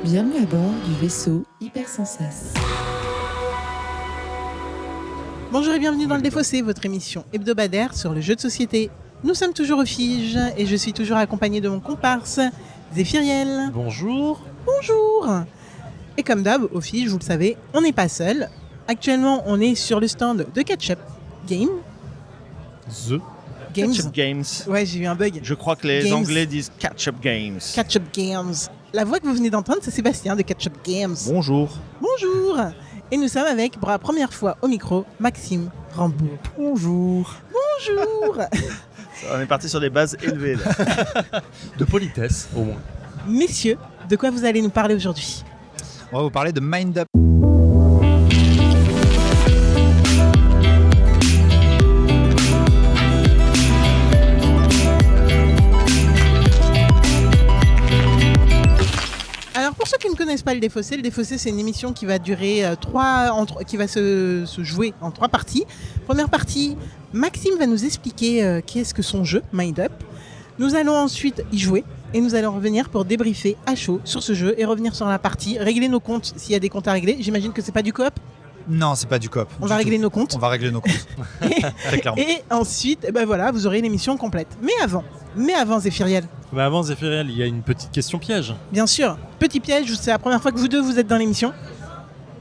Bienvenue à bord du vaisseau Hypersensas. Bonjour et bienvenue dans le Défaussé, votre émission hebdomadaire sur le jeu de société. Nous sommes toujours au Fige et je suis toujours accompagné de mon comparse, Zéphiriel. Bonjour. Bonjour. Et comme d'hab, au Fige, vous le savez, on n'est pas seul. Actuellement, on est sur le stand de Ketchup Game. Games. Ketchup Games. Ouais, j'ai eu un bug. Je crois que les Games. Anglais disent Ketchup Games. Ketchup Games. La voix que vous venez d'entendre, c'est Sébastien de Ketchup Games. Bonjour. Bonjour. Et nous sommes avec, pour la première fois au micro, Maxime Rambourg. Bonjour. Bonjour. On est parti sur des bases élevées là. De politesse, au moins. Messieurs, de quoi vous allez nous parler aujourd'hui ? On va vous parler de Mind Up. Alors pour ceux qui ne connaissent pas le Défaussé c'est une émission qui va durer qui va se jouer en 3 parties. Première partie, Maxime va nous expliquer qu'est-ce que son jeu, Mind Up. Nous allons ensuite y jouer et nous allons revenir pour débriefer à chaud sur ce jeu et revenir sur la partie, régler nos comptes s'il y a des comptes à régler. J'imagine que c'est pas du coop. Non, c'est pas du coop. On va régler nos comptes. On va régler nos comptes. Très clairement. Et ensuite, voilà, vous aurez l'émission complète. Mais avant Zéphiriel, Mais avant Zéphiriel, il y a une petite question piège. bien sûr, petit piège, c'est la première fois que vous deux vous êtes dans l'émission.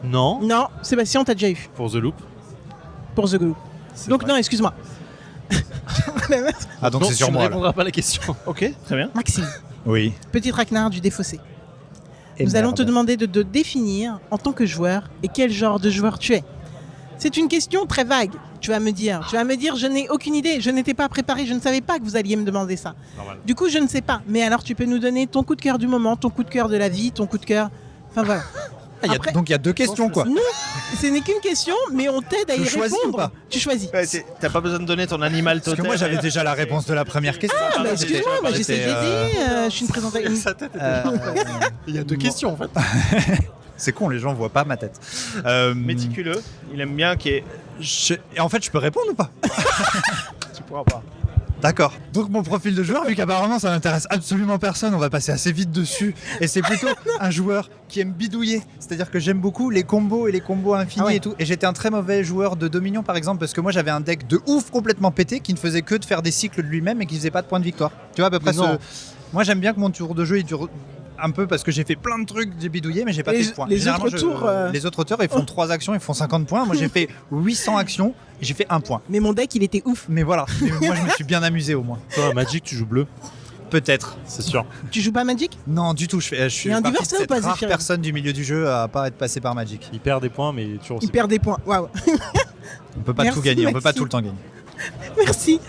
Non, Non, Sébastien, on t'a déjà eu pour The Loop. pour The Glue. C'est Donc vrai. non, excuse-moi. Ah, donc c'est sur tu ne moi. là. répondras pas à la question. Ok, très bien. Maxime, Oui. petit traquenard du Défaussé. Et Nous allons te merde. demander de te définir en tant que joueur et quel genre de joueur tu es. C'est une question très vague. Tu vas me dire, je n'ai aucune idée, je n'étais pas préparé, je ne savais pas que vous alliez me demander ça. Normal. Du coup, je ne sais pas. Mais alors, tu peux nous donner ton coup de cœur du moment, ton coup de cœur de la vie, ton coup de cœur. Enfin voilà. Ah, Après- donc il y a 2 questions quoi. Non, ce n'est qu'une question, mais on t'aide à Je y choisis répondre. ou pas Tu choisis. Ouais, t'as pas besoin de donner ton animal Parce totem. que moi j'avais déjà la réponse de la première question. Ah, bah, excuse-moi, moi j'essaie J'étais, d'aider. Je suis une présentatrice. Sa tête était Euh, Il y a 2 questions en fait. C'est con, les gens voient pas ma tête. Méticuleux. Il aime bien qu'il y ait... Et en fait, je peux répondre ou pas? Tu pourras pas. D'accord. Donc mon profil de joueur, vu qu'apparemment ça n'intéresse absolument personne, on va passer assez vite dessus. Et c'est plutôt un joueur qui aime bidouiller. C'est-à-dire que j'aime beaucoup les combos et les combos infinis Ah ouais. et tout. Et j'étais un très mauvais joueur de Dominion par exemple, parce que moi j'avais un deck de ouf complètement pété qui ne faisait que de faire des cycles de lui-même et qui faisait pas de points de victoire. Tu vois à peu près Mais non. Moi j'aime bien que mon tour de jeu il dure un peu parce que j'ai fait plein de trucs, j'ai bidouillé mais j'ai pas Les- fait de points. les Généralement, autres tours, les autres auteurs ils font 3 actions, ils font 50 points. Moi j'ai fait 800 actions et j'ai fait 1 point. Mais mon deck, il était ouf. Mais voilà, mais moi je me suis bien amusé au moins. Toi, Magic, tu joues bleu, Peut-être. c'est sûr. Tu joues pas à Magic ? Non, du tout. Je suis Il y a un partie de diverseur ou cette pas, rare Zéphirin personne du milieu du jeu à pas être passé par Magic. Il perd des points, mais il est toujours aussi. Il perd des points. Waouh. On peut pas Merci, tout gagner, on peut pas Maxime. tout le temps gagner. Merci.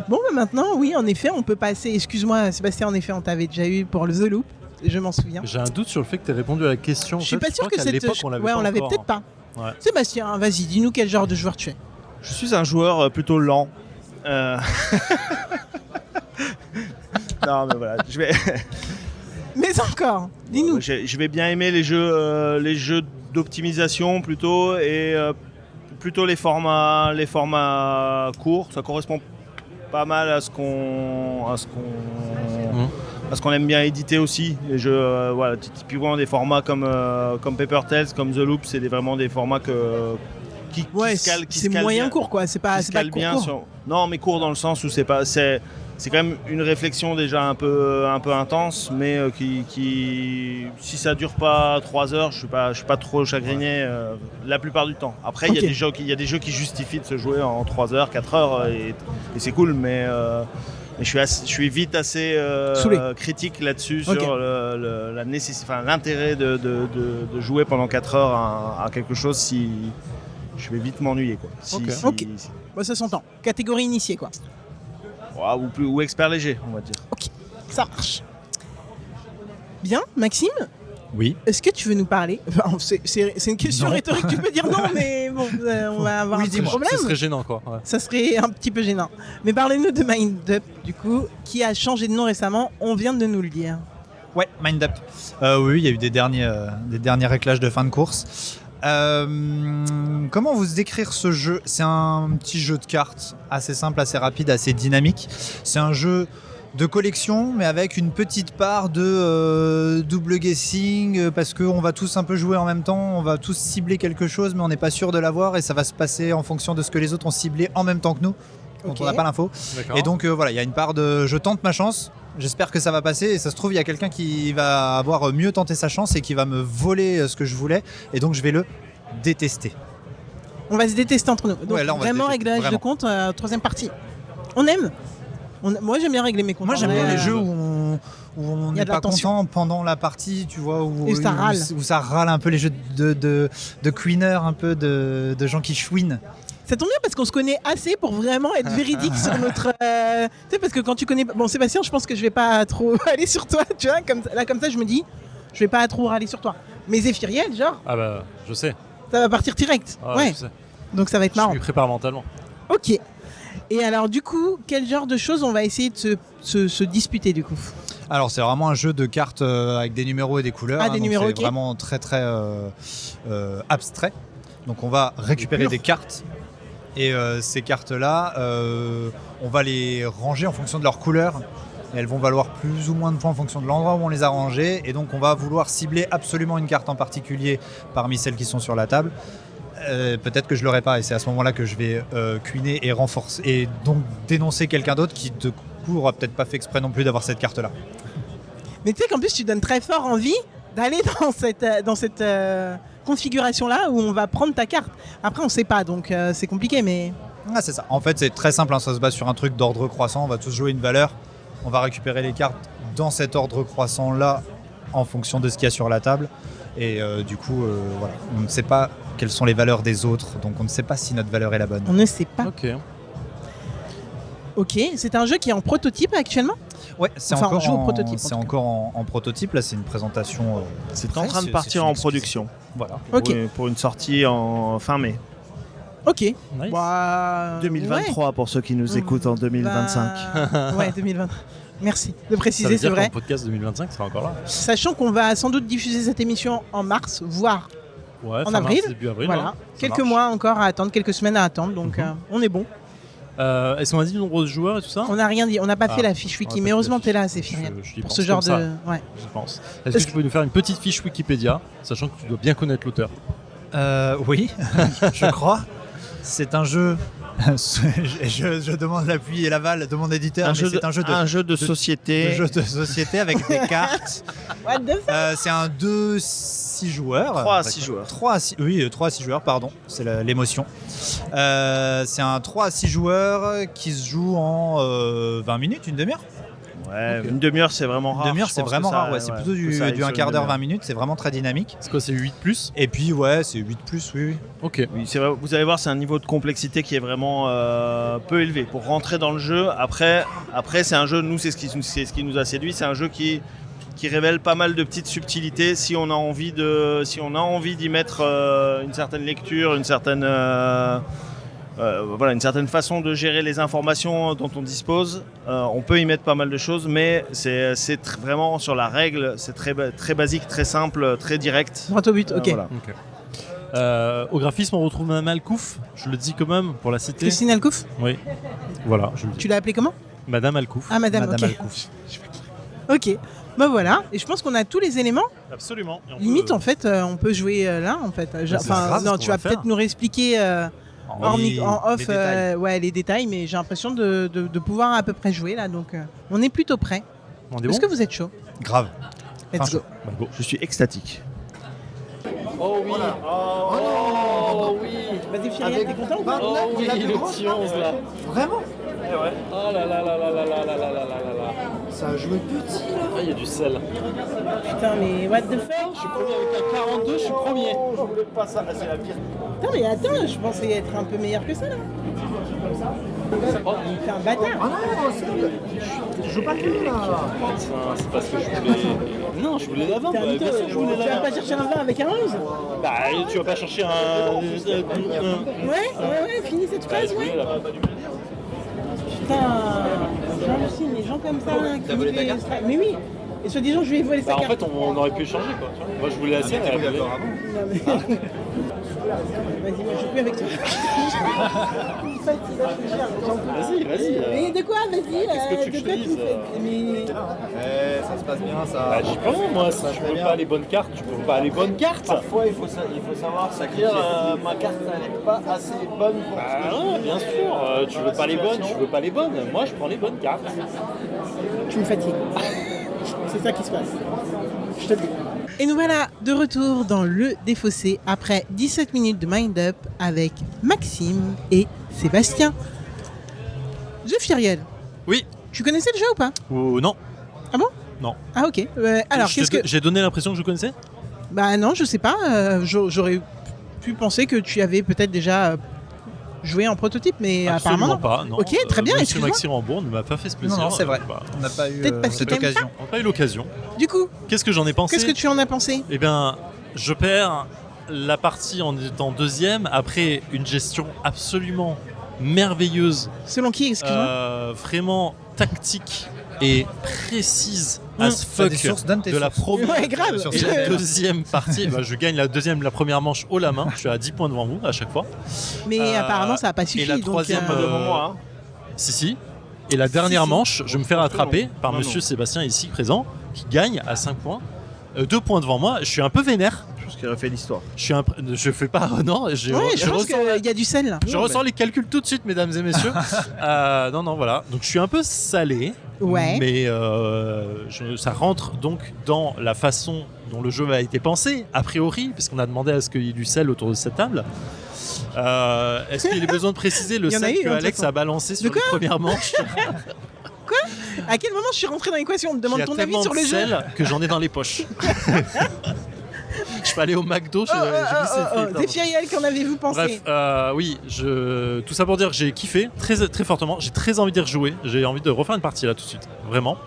Bon, bah maintenant, oui, en effet, on peut passer. Excuse-moi, Sébastien, en effet, on t'avait déjà eu pour le The Loop. Je m'en souviens. J'ai un doute sur le fait que tu aies répondu à la question. Je suis pas sûr que cette. cette. On l'avait Ouais, pas on l'avait encore, peut-être pas. Ouais. Sébastien, vas-y, dis-nous quel genre de joueur tu es. Je suis un joueur plutôt lent. Non, mais voilà. Mais encore, dis-nous. Je vais bien aimer les jeux d'optimisation plutôt et plutôt les formats courts. Ça correspond pas mal à ce qu'on aime bien éditer aussi. Les jeux, voilà, typiquement des formats comme Paper Tales, comme The Loop, c'est vraiment des formats qui Ouais, se calent, qui c'est se calent moyen bien, court, quoi. C'est pas, qui c'est se pas calent bien court. sur- Non, mais court dans le sens où c'est quand même une réflexion déjà un peu intense, mais qui si ça dure pas 3 heures, je suis pas trop chagriné la plupart du temps. Après, Ok. il y a des jeux qui justifient de se jouer en 3 heures, 4 heures et c'est cool, mais je suis vite assez Saoulé. critique là-dessus Ok. sur l'intérêt de jouer pendant 4 heures à quelque chose si je vais vite m'ennuyer quoi. Ok. Bon, ça s'entend. Catégorie initiée, quoi. Ou expert léger, on va dire. Ça marche. Bien, Maxime, Oui. est-ce que tu veux nous parler Enfin, c'est une question Non. rhétorique, tu peux dire non, mais bon, on va avoir Oui, un petit dis-moi. problème. Ce serait gênant, quoi. Ouais. Ça serait un petit peu gênant. Mais parlez-nous de Mind Up, du coup, qui a changé de nom récemment. On vient de nous le dire. Ouais, Mind Up. Oui, il y a eu des derniers réclages de fin de course. Comment vous décrire ce jeu? C'est un petit jeu de cartes assez simple, assez rapide, assez dynamique. C'est un jeu de collection, mais avec une petite part de double guessing, parce qu'on va tous un peu jouer en même temps, on va tous cibler quelque chose, mais on n'est pas sûr de l'avoir, et ça va se passer en fonction de ce que les autres ont ciblé en même temps que nous, dont Ok. on n'a pas l'info. D'accord. Et donc voilà, il y a une part de je tente ma chance, j'espère que ça va passer, et ça se trouve, il y a quelqu'un qui va avoir mieux tenté sa chance et qui va me voler ce que je voulais, et donc je vais le détester. On va se détester entre nous. Donc Ouais, là, on va se vraiment, détester, réglage de vraiment. compte, troisième partie. On aime. Moi, j'aime bien régler mes comptes. Moi j'aime En bien vrai, les jeux où on il y a n'est de la pas tension. content pendant la partie, tu vois, où, Et ça râle. où ça râle un peu, les jeux de queeners, un peu de gens qui chouinent. Ça tombe bien parce qu'on se connaît assez pour vraiment être véridique sur notre. Tu sais, parce que quand tu connais. Bon, Sébastien, je pense que je vais pas trop aller sur toi, tu vois. Comme ça, je me dis, je vais pas trop râler sur toi. Mais Zéphiriel, genre, Ah bah, je sais. ça va partir direct. Ah, ouais. je sais. Donc ça va être Je marrant. me prépare mentalement. Ok. Et alors, du coup, quel genre de choses on va essayer de se disputer, du coup? Alors c'est vraiment un jeu de cartes avec des numéros et des couleurs. Ah, des donc numéros, c'est ok. vraiment très très abstrait. Donc on va récupérer Pur. des cartes. Et ces cartes-là, on va les ranger en fonction de leur couleur. Et elles vont valoir plus ou moins de points en fonction de l'endroit où on les a rangées. Et donc on va vouloir cibler absolument une carte en particulier parmi celles qui sont sur la table. Peut-être que je l'aurai pas, et c'est à ce moment-là que je vais cuiner et renforcer, et donc dénoncer quelqu'un d'autre qui de coup aura peut-être pas fait exprès non plus d'avoir cette carte-là. Mais tu sais qu'en plus, tu donnes très fort envie d'aller dans cette configuration-là où on va prendre ta carte. Après, on sait pas, donc c'est compliqué, mais. Ah, c'est ça. En fait, c'est très simple, hein, ça se base sur un truc d'ordre croissant. On va tous jouer une valeur. On va récupérer les cartes dans cet ordre croissant-là en fonction de ce qu'il y a sur la table. Et du coup, voilà. On ne sait pas quelles sont les valeurs des autres, donc on ne sait pas si notre valeur est la bonne. On ne sait pas. Ok. Ok, c'est un jeu qui est en prototype actuellement. Ouais, c'est Enfin, on encore, joue au prototype, en c'est tout cas. encore en prototype. Là, c'est une présentation. C'est en presse, train de c'est partir une en exposition. production Voilà. Ok. pour une sortie en fin mai. Ok. Nice. Bah, 2023 pour ceux qui nous écoutent en 2025. Bah, ouais, 2020. Merci de Ça préciser, veut c'est dire vrai. que le podcast 2025 sera encore là. Sachant qu'on va sans doute diffuser cette émission en mars, voire Ouais, en fin avril. mars, début avril. voilà. ouais. Ça Quelques marche. mois encore à attendre, quelques semaines à attendre, donc Mhm. on est bon. Est-ce qu'on a dit le nombre de joueurs et tout ça On n'a rien dit, on n'a pas Ah, fait la fiche on a wiki, pas mais fait heureusement la t'es là, fiche. c'est Firiel. Je- j'y Pour pense ce genre comme de. ça. Ouais. Je pense. Est-ce que tu peux nous faire une petite fiche Wikipédia, sachant que tu dois bien connaître l'auteur? Oui, je crois. C'est un jeu. je demande l'appui et l'aval de mon éditeur. mais c'est un jeu de société. jeu de société avec des cartes. What the fuck? C'est un 2-6 joueurs. 3 à 6 joueurs. 3 à 6, oui, 3 à 6 joueurs, pardon, c'est l'émotion. C'est un 3 à 6 joueurs qui se joue en 20 minutes, une demi-heure. Ouais, Ok. une demi-heure c'est vraiment rare. Une demi-heure, Je c'est pense vraiment que ça- rare, ouais, c'est plutôt que du ça aille sur un une quart d'heure, demi-heure. 20 minutes, c'est vraiment très dynamique. C'est quoi, c'est 8+? Et puis, ouais, c'est 8+, oui, oui. Ok. Oui, c'est vrai, vous allez voir, c'est un niveau de complexité qui est vraiment peu élevé pour rentrer dans le jeu. Après c'est un jeu, nous, c'est ce qui nous a séduit. C'est un jeu qui révèle pas mal de petites subtilités si on a envie d'y mettre une certaine lecture, une certaine façon de gérer les informations dont on dispose. On peut y mettre pas mal de choses, mais c'est vraiment sur la règle. C'est très basique, très simple, très direct. Droit au but, ok. Voilà. Ok. Au graphisme, on retrouve Madame Alcouf. Je le dis quand même pour la citer. Christine Alcouf, Oui. Voilà, je le dis. tu l'as appelée comment? Madame Alcouf. Ah, madame, Madame ok. Alcouf. Ok. Bah voilà, et je pense qu'on a tous les éléments. Absolument. Et on Limite, peut- en fait, on peut jouer là, en fait. c'est grave ce Non, qu'on tu vas va faire. peut-être nous réexpliquer Oui, en off les détails. ouais, les détails, mais j'ai l'impression de pouvoir à peu près jouer là, donc on est plutôt prêt. On est Est-ce bon que vous êtes chaud? Grave. Let's Enfin, go. Bah, go. Je suis extatique. Oh oui. Oh oui. Vas-y, Firiel, t'es content ou pas? Oh oui, le petit 11 là. Vraiment? Oh là là là là là là là là là là là. Ça a joué petit, là. Ah, il y a du sel. Putain, mais what the fuck? Je suis premier avec un 42, je suis premier. Je voulais pas ça, c'est la pire. Attends, mais attends, je pensais être un peu meilleur que ça là. Oh, T'es un bâtard. Ah non, je joue pas plus, là. putain, c'est parce que je voulais. Non, je voulais la 20. T'es un Bah, mytho. bien sûr que je voulais Tu vas la 20. pas chercher un 20 avec un 11? Bah, tu vas pas chercher un. Ouais, finis cette Bah, phrase, je voulais ouais. la 20. Putain, j'hallucine, les gens comme ça qui vivent mais oui. Et soi-disant, je lui ai volé sa Bah, en carte. fait, on aurait pu échanger quoi. tu vois. Moi, je voulais la sienne, elle voulait. Non, mais- Vas-y, moi je joue plus avec toi. Vas-y. Mais de quoi, vas-y. Qu'est-ce que tu de quoi frises, tu fais Mais Ça se passe bien, ça. Bah, j'y pense, moi. Si tu veux pas les bonnes cartes, tu peux pas les bonnes cartes. Parfois, il faut savoir s'acquérir. Ma carte, elle n'est pas assez bonne pour Ah ouais, bien sûr. Tu veux pas les bonnes, je veux pas les bonnes. Moi, je prends les bonnes cartes. tu me fatigues. C'est ça qui se passe. Je te le dis. Et nous voilà de retour dans le défaussé après 17 minutes de Mind Up avec Maxime et Sébastien. The Furiel. Oui. Tu connaissais le jeu ou pas? Ou non. Ah bon? Non. Ah ok. Alors qu'est-ce que... J'ai donné l'impression que je connaissais. Bah non, je sais pas. J'aurais pu penser que tu avais peut-être déjà joué en prototype, mais apparemment Absolument pas. Non. Ok, très bien. Monsieur Excuse-moi. Maxime Rambourg ne m'a pas fait ce plaisir. Non, c'est vrai. Bah, On n'a pas eu Peut-être parce cette qu'il t'aime occasion. on n'a pas eu l'occasion. Du coup, Qu'est-ce que j'en ai pensé? qu'est-ce que tu en as pensé? Eh bien, je perds la partie en étant deuxième après une gestion absolument merveilleuse, Selon qui, excuse-moi? vraiment tactique et précise as T'as des fuck sources, donne tes de la sources. première Ouais, grave. Sur et la CNL. deuxième partie. Bah, je gagne la première manche haut la main. Je suis à 10 points devant vous à chaque fois. Mais apparemment, ça n'a pas suffi. Et la donc, troisième, Devant moi, hein. Si. Et la dernière Si. manche, je me fais rattraper par Non, monsieur non. Sébastien ici présent, qui gagne à 5 points. 2 points devant moi. Je suis un peu vénère. Je pense qu'il aurait fait l'histoire. Je fais pas. Non, Ouais, je pense ressens qu'il y a du sel là. je ressens les calculs tout de suite, mesdames et messieurs. Non, voilà. Donc je suis un peu salé. Ouais. Mais ça rentre donc dans la façon dont le jeu a été pensé, a priori, puisqu'on a demandé à ce qu'il y ait du sel autour de cette table. Est-ce qu'il y a besoin de préciser le Il y en a sel eu, que hein, de Alex toute façon. a balancé sur De les quoi premières manches? À quel moment je suis rentré dans l'équation? On me Il y demande a ton avis tellement sur de le jeu. sel que j'en ai dans les poches. Je peux aller au McDo, j'ai glissé le frites, Des Furiel, qu'en avez-vous pensé? Bref, oui, tout ça pour dire que j'ai kiffé très, très fortement. J'ai très envie d'y rejouer. J'ai envie de refaire une partie là tout de suite. Vraiment.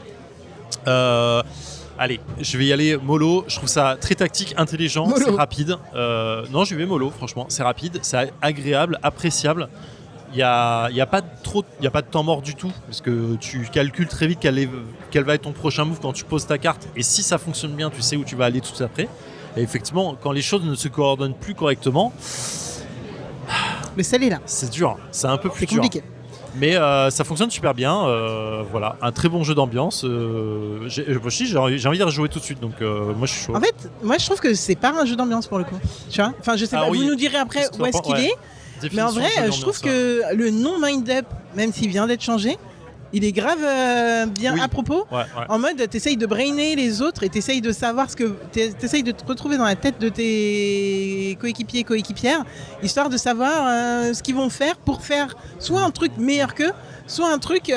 Allez, je vais y aller mollo. Je trouve ça très tactique, intelligent, Mollo. c'est rapide. Non, je vais mollo, franchement. C'est rapide, c'est agréable, appréciable. Il n'y a pas de temps mort du tout, parce que tu calcules très vite quel va être ton prochain move quand tu poses ta carte. Et si ça fonctionne bien, tu sais où tu vas aller tout de suite après. Et effectivement, quand les choses ne se coordonnent plus correctement, Le sel est là. c'est dur. C'est un peu plus C'est dur. compliqué. Mais ça fonctionne super bien. Voilà, un très bon jeu d'ambiance. J'ai envie d'y rejouer tout de suite. Donc moi, je suis chaud. En fait, moi je trouve que c'est pas un jeu d'ambiance pour le coup. Tu vois? Enfin, je sais Ah pas, oui. vous nous direz après Qu'est-ce que où est-ce t'en qu'il penses? est. Mais en Définition vrai, de jeu je trouve d'ambiance, que le nom Mind Up, même s'il vient d'être changé, il est grave bien Oui. à propos. Ouais. En mode, t'essayes de brainer les autres et t'essayes de savoir t'essayes de te retrouver dans la tête de tes coéquipières, histoire de savoir ce qu'ils vont faire pour faire soit un truc meilleur qu'eux, soit un truc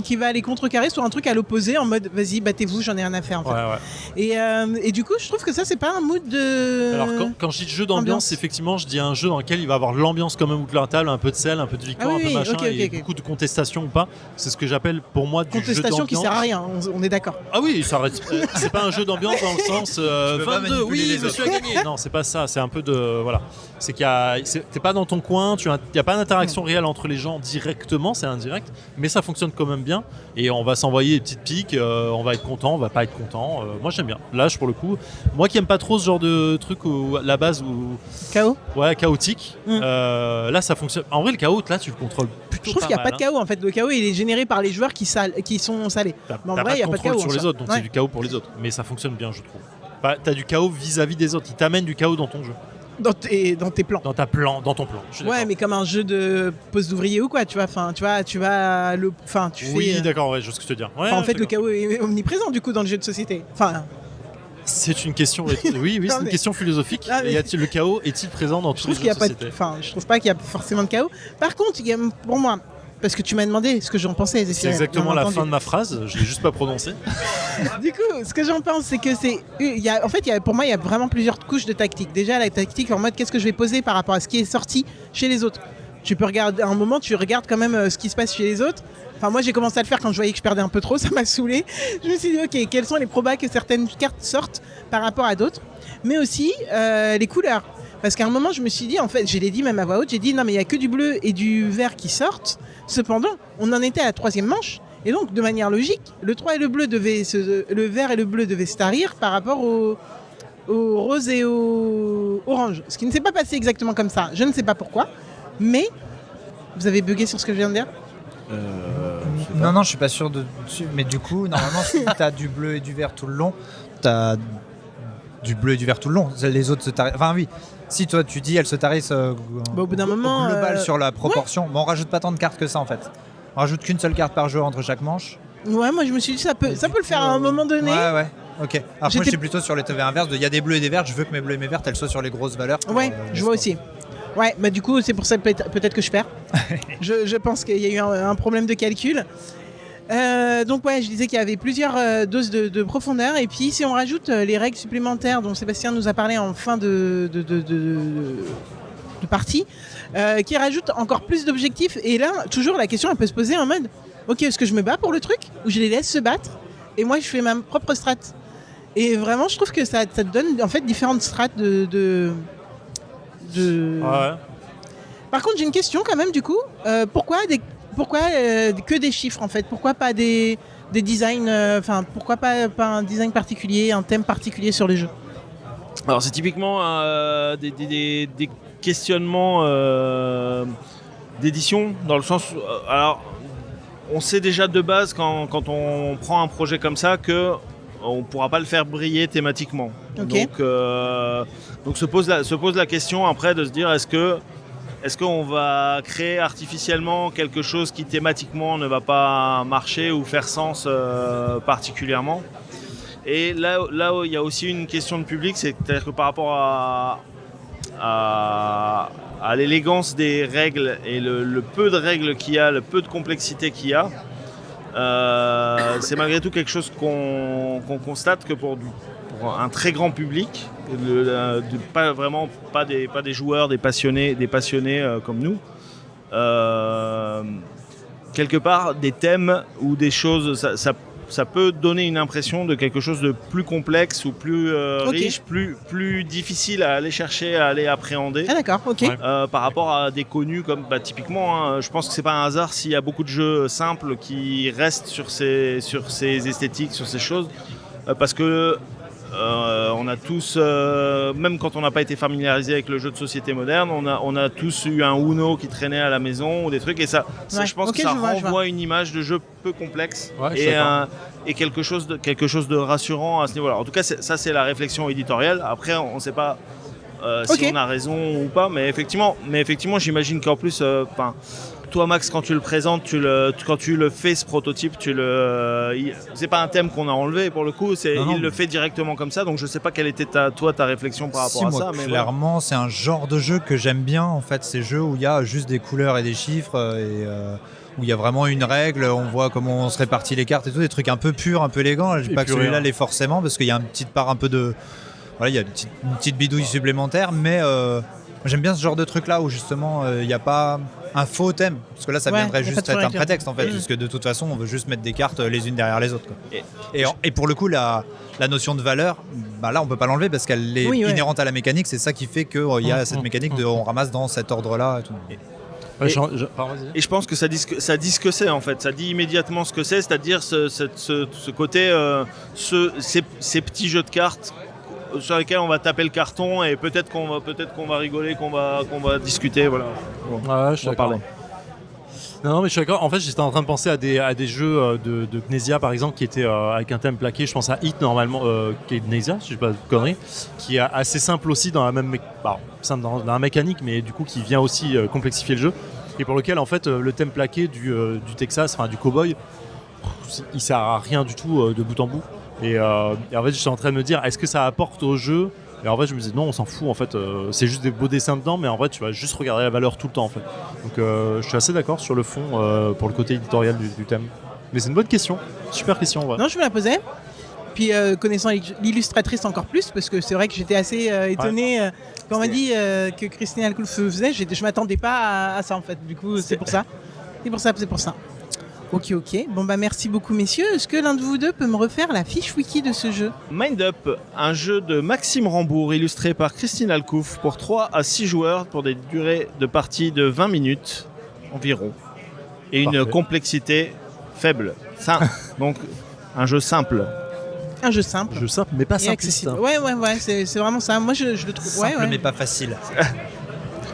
qui va aller contrecarrer, soit un truc à l'opposé, en mode, vas-y, battez-vous, j'en ai rien à faire. En fait. Ouais. Et du coup, je trouve que ça, c'est pas un mood de... Alors quand je dis jeu d'ambiance, ambiance. effectivement, je dis un jeu dans lequel il va avoir l'ambiance comme un bout de la table, un peu de sel, un peu de victoire, Ah oui, un peu oui, machin, ok, et ok. beaucoup de contestation ou pas. C'est ce que j'appelle pour moi du jeu contestation qui d'ambiance. sert à rien, on est d'accord. Ah oui, ça reste. C'est pas un jeu d'ambiance dans le sens peux pas 22, manipuler oui, les monsieur a gagné. Non, c'est pas ça. C'est un peu de voilà. C'est t'es pas dans ton coin, il y a pas d'interaction réelle entre les gens directement, c'est indirect, mais ça fonctionne quand même bien. Et on va s'envoyer des petites piques, on va être content, on va pas être content. Moi j'aime bien. Là, pour le coup, moi qui aime pas trop ce genre de truc où la base où KO. ouais chaotique. Là, ça fonctionne. En vrai, le chaos, là, tu le contrôles plutôt. Je trouve qu'il n'y a pas de chaos en fait. Le chaos il est généré par les joueurs qui sont salés. T'as Mais en t'as vrai, pas il n'y de a pas de contrôle chaos. sur en les soi. autres, donc Ouais. c'est du chaos pour les autres. Mais ça fonctionne bien, je trouve. T'as du chaos vis-à-vis des autres. Il t'amène du chaos dans ton jeu, Dans tes plans. dans ton plan. Je suis Ouais, d'accord. mais comme un jeu de poste d'ouvrier ou quoi, tu vois. Enfin, tu vas le. Enfin, tu Oui, fais. d'accord, ouais, je vois ce que tu veux dire. Ouais, Enfin, en fait, le d'accord. chaos est omniprésent du coup dans le jeu de société. Enfin, C'est une question. Oui, Non, c'est une mais- question philosophique. Ah, mais- Y a-t-il le chaos est-il présent dans je tous les trouve qu'il jeux y a de pas. De... société Enfin, je trouve pas qu'il y a forcément de chaos. Par contre, il y a pour moi. Parce que tu m'as demandé ce que j'en pensais. C'est exactement la fin de ma phrase. Je l'ai juste pas prononcée. Du coup, ce que j'en pense, c'est que pour moi, il y a vraiment plusieurs couches de tactique. Déjà, la tactique en mode qu'est-ce que je vais poser par rapport à ce qui est sorti chez les autres. Tu peux regarder, à un moment, tu regardes quand même ce qui se passe chez les autres. Enfin, moi, j'ai commencé à le faire quand je voyais que je perdais un peu trop, ça m'a saoulé. Je me suis dit, ok, quels sont les probas que certaines cartes sortent par rapport à d'autres. Mais aussi, les couleurs. Parce qu'à un moment, je me suis dit, en fait, je l'ai dit même à voix haute, j'ai dit, non, mais il n'y a que du bleu et du vert qui sortent. Cependant, on en était à la 3e manche. Et donc, de manière logique, le vert et le bleu devaient se tarir par rapport au rose et au orange. Ce qui ne s'est pas passé exactement comme ça. Je ne sais pas pourquoi. Mais vous avez bugué sur ce que je viens de dire? Non, je suis pas sûr dessus. Mais du coup, normalement, si tu as du bleu et du vert tout le long, tu as du bleu et du vert tout le long. Les autres se tarissent. Enfin, oui. Si toi, tu dis elles se tarissent Au bout d'un moment, global sur la proportion, mais on rajoute pas tant de cartes que ça en fait. On rajoute qu'une seule carte par jeu entre chaque manche. Ouais, moi je me suis dit ça peut le faire à un moment donné. Ouais. Ok. Après, moi, je suis plutôt sur les théories inverses. Il y a des bleus et des verts. Je veux que mes bleus et mes verts elles soient sur les grosses valeurs. Ouais, je vois aussi. Ouais, bah du coup, c'est pour ça que peut-être que je perds. je pense qu'il y a eu un problème de calcul. Donc ouais, je disais qu'il y avait plusieurs doses de profondeur. Et puis si on rajoute les règles supplémentaires dont Sébastien nous a parlé en fin de partie, qui rajoutent encore plus d'objectifs. Et là, toujours la question, elle peut se poser en mode, ok, est-ce que je me bats pour le truc ou je les laisse se battre et moi je fais ma propre strat? Et vraiment, je trouve que ça te donne en fait différentes strates de... Ouais. Par contre, j'ai une question quand même du coup. Pourquoi que des chiffres en fait? Pourquoi pas des designs? Pourquoi pas un design particulier, un thème particulier sur les jeux? Alors c'est typiquement des questionnements d'édition, dans le sens alors on sait déjà de base quand on prend un projet comme ça que on pourra pas le faire briller thématiquement. Okay. Donc se pose la question après de se dire est-ce qu'on va créer artificiellement quelque chose qui thématiquement ne va pas marcher ou faire sens particulièrement. Et là où il y a aussi une question de public, c'est-à-dire que par rapport à l'élégance des règles et le peu de règles qu'il y a, le peu de complexité qu'il y a, c'est malgré tout quelque chose qu'on constate que pour un très grand public, pas des joueurs, des passionnés comme nous, quelque part des thèmes ou des choses, ça peut donner une impression de quelque chose de plus complexe ou plus riche, plus difficile à aller chercher, à aller appréhender. Ah d'accord, ok. Par rapport à des connus comme typiquement, je pense que c'est pas un hasard s'il y a beaucoup de jeux simples qui restent sur ces esthétiques, sur ces choses, parce que on a tous, même quand on n'a pas été familiarisé avec le jeu de société moderne, on a tous eu un Uno qui traînait à la maison ou des trucs, et ça je pense que ça renvoie une image de jeu peu complexe et quelque chose de rassurant à ce niveau-là. En tout cas, ça c'est la réflexion éditoriale. Après, on ne sait pas si on a raison ou pas, mais effectivement, j'imagine qu'en plus, toi Max, quand tu le présentes, quand tu le fais ce prototype, c'est pas un thème qu'on a enlevé pour le coup, il le fait directement comme ça, donc je sais pas quelle était ta réflexion par rapport à ça. Mais clairement, c'est un genre de jeu que j'aime bien en fait, ces jeux où il y a juste des couleurs et des chiffres où il y a vraiment une règle, on voit comment on se répartit les cartes et tout, des trucs un peu purs, un peu élégants. Je dis pas que celui-là l'est forcément parce qu'il y a une petite part un peu de... Voilà, il y a une petite bidouille supplémentaire, mais j'aime bien ce genre de truc là où justement il n'y a pas un faux thème, parce que là ça viendrait juste être un prétexte en fait, puisque de toute façon on veut juste mettre des cartes les unes derrière les autres, quoi. Et pour le coup la notion de valeur, là on peut pas l'enlever parce qu'elle est inhérente à la mécanique, c'est ça qui fait qu'il y a cette mécanique de on ramasse dans cet ordre là et tout. Et je pense que ça dit ce que c'est en fait, ça dit immédiatement ce que c'est-à-dire ce côté, ces petits jeux de cartes sur lesquels on va taper le carton et peut-être qu'on va rigoler, qu'on va discuter, voilà. Je suis d'accord. Non, mais je suis d'accord. En fait, j'étais en train de penser à des jeux de Gnésia, par exemple, qui étaient avec un thème plaqué. Je pense à Hit, normalement, qui est Gnésia, si je ne dis pas de conneries, qui est assez simple aussi dans la même dans la mécanique, mais du coup qui vient aussi complexifier le jeu. Et pour lequel, en fait, le thème plaqué du Texas, enfin du cowboy, il sert à rien du tout de bout en bout. Et en fait, je suis en train de me dire, est-ce que ça apporte au jeu? Et en fait, je me disais, non, on s'en fout. En fait, c'est juste des beaux dessins dedans, mais en vrai, tu vas juste regarder la valeur tout le temps. En fait. Donc, je suis assez d'accord sur le fond pour le côté éditorial du thème. Mais c'est une bonne question. Super question, en vrai. Non, je me la posais. Puis, connaissant l'illustratrice encore plus, parce que c'est vrai que j'étais assez étonné quand on m'a dit que Christine Alcoul faisait. Je m'attendais pas à ça, en fait. Du coup, c'est pour ça. C'est pour ça. Ok. Bon merci beaucoup messieurs. Est-ce que l'un de vous deux peut me refaire la fiche wiki de ce jeu? Mind Up, un jeu de Maxime Rambourg illustré par Christine Alcouf pour 3 à 6 joueurs pour des durées de partie de 20 minutes environ. Et une complexité faible. Donc un jeu simple. Un jeu simple. Jeu simple, mais pas Et simpliste. accessible. Ouais, c'est vraiment ça. Moi, je le trouve. Simple ouais. mais pas facile.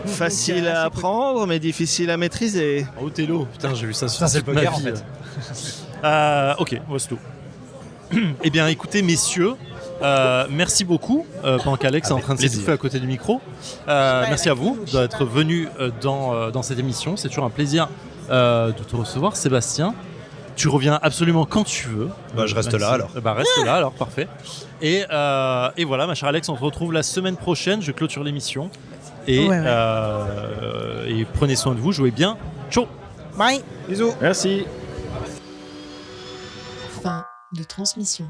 Facile à apprendre, mais difficile à maîtriser. Othello, putain, j'ai vu ça sur Ça, c'est le toute ma poker, en vie. fait. Ok, ouais, c'est tout. Eh bien, écoutez, messieurs, merci beaucoup pendant qu'Alex est en train de s'étouffer à côté du micro. Merci à vous d'être venus dans cette émission. C'est toujours un plaisir de te recevoir, Sébastien. Tu reviens absolument quand tu veux. Je reste là alors. Reste là alors, parfait. Et voilà, ma chère Alex, on se retrouve la semaine prochaine. Je clôture l'émission. Et prenez soin de vous, jouez bien. Ciao. Bye. Bisous. Merci. Fin de transmission.